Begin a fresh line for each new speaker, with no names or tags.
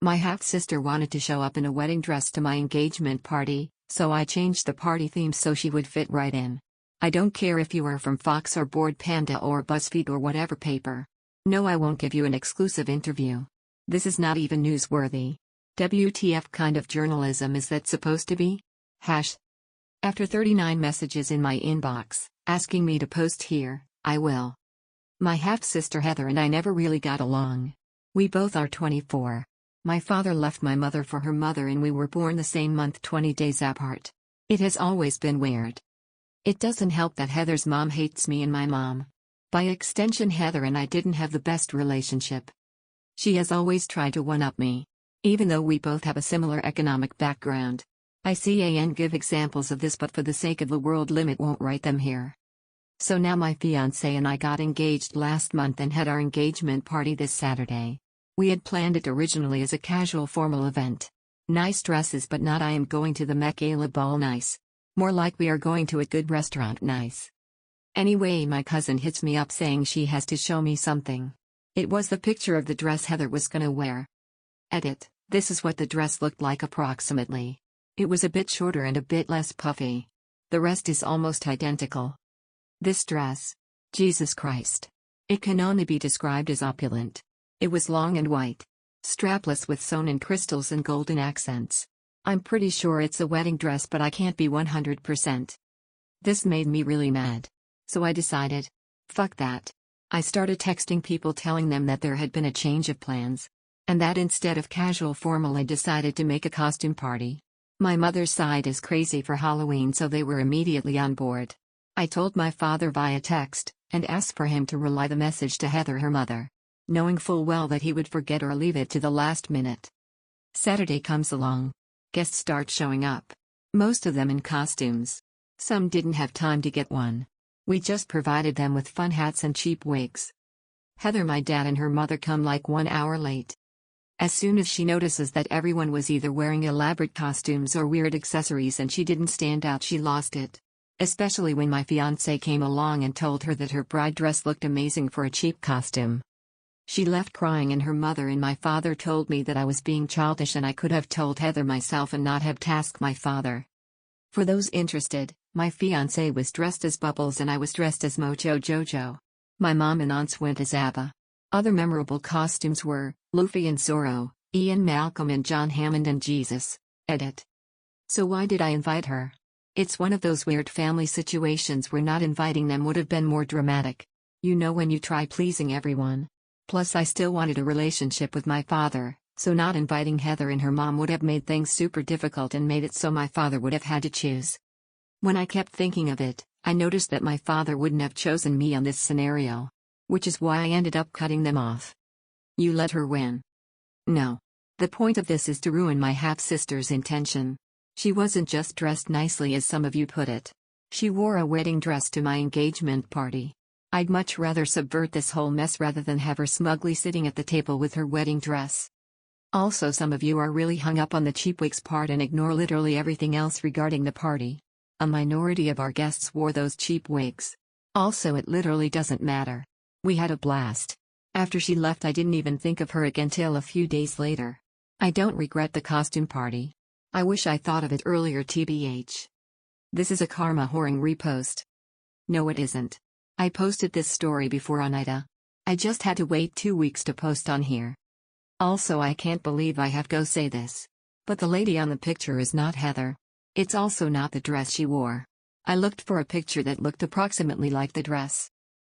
My half-sister wanted to show up in a wedding dress to my engagement party, so I changed the party theme so she would fit right in. I don't care if you are from Fox or Bored Panda or BuzzFeed or whatever paper. No, I won't give you an exclusive interview. This is not even newsworthy. WTF kind of journalism is that supposed to be? After 39 messages in my inbox, asking me to post here, I will. My half-sister Heather and I never really got along. We both are 24. My father left my mother for her mother and we were born the same month 20 days apart. It has always been weird. It doesn't help that Heather's mom hates me and my mom. By extension, Heather and I didn't have the best relationship. She has always tried to one-up me. Even though we both have a similar economic background. I can give examples of this, but for the sake of the world limit won't write them here. So now my fiancé and I got engaged last month and had our engagement party this Saturday. We had planned it originally as a casual formal event. Nice dresses but not I am going to the Met Gala ball nice. More like we are going to a good restaurant nice. Anyway, my cousin hits me up saying she has to show me something. It was the picture of the dress Heather was gonna wear. Edit, this is what the dress looked like approximately. It was a bit shorter and a bit less puffy. The rest is almost identical. This dress. Jesus Christ. It can only be described as opulent. It was long and white. Strapless with sewn-in crystals and golden accents. I'm pretty sure it's a wedding dress but I can't be 100%. This made me really mad. So I decided. Fuck that. I started texting people telling them that there had been a change of plans. And that instead of casual formal I decided to make a costume party. My mother's side is crazy for Halloween so they were immediately on board. I told my father via text, and asked for him to relay the message to Heather, her mother. Knowing full well that he would forget or leave it to the last minute. Saturday comes along. Guests start showing up. Most of them in costumes. Some didn't have time to get one. We just provided them with fun hats and cheap wigs. Heather, my dad and her mother come like 1 hour late. As soon as she notices that everyone was either wearing elaborate costumes or weird accessories and she didn't stand out, she lost it. Especially when my fiancé came along and told her that her bride dress looked amazing for a cheap costume. She left crying and her mother and my father told me that I was being childish and I could have told Heather myself and not have tasked my father. For those interested, my fiancé was dressed as Bubbles and I was dressed as Mojo Jojo. My mom and aunts went as ABBA. Other memorable costumes were Luffy and Zorro, Ian Malcolm and John Hammond and Jesus. Edit. So why did I invite her? It's one of those weird family situations where not inviting them would have been more dramatic. You know, when you try pleasing everyone. Plus I still wanted a relationship with my father, so not inviting Heather and her mom would have made things super difficult and made it so my father would have had to choose. When I kept thinking of it, I noticed that my father wouldn't have chosen me on this scenario. Which is why I ended up cutting them off. You let her win. No. The point of this is to ruin my half-sister's intention. She wasn't just dressed nicely as some of you put it. She wore a wedding dress to my engagement party. I'd much rather subvert this whole mess rather than have her smugly sitting at the table with her wedding dress. Also, some of you are really hung up on the cheap wigs part and ignore literally everything else regarding the party. A minority of our guests wore those cheap wigs. Also, it literally doesn't matter. We had a blast. After she left, I didn't even think of her again till a few days later. I don't regret the costume party. I wish I thought of it earlier, tbh. This is a karma whoring repost. No, it isn't. I posted this story before on Ida. I just had to wait 2 weeks to post on here. Also, I can't believe I have to say this. But the lady on the picture is not Heather. It's also not the dress she wore. I looked for a picture that looked approximately like the dress.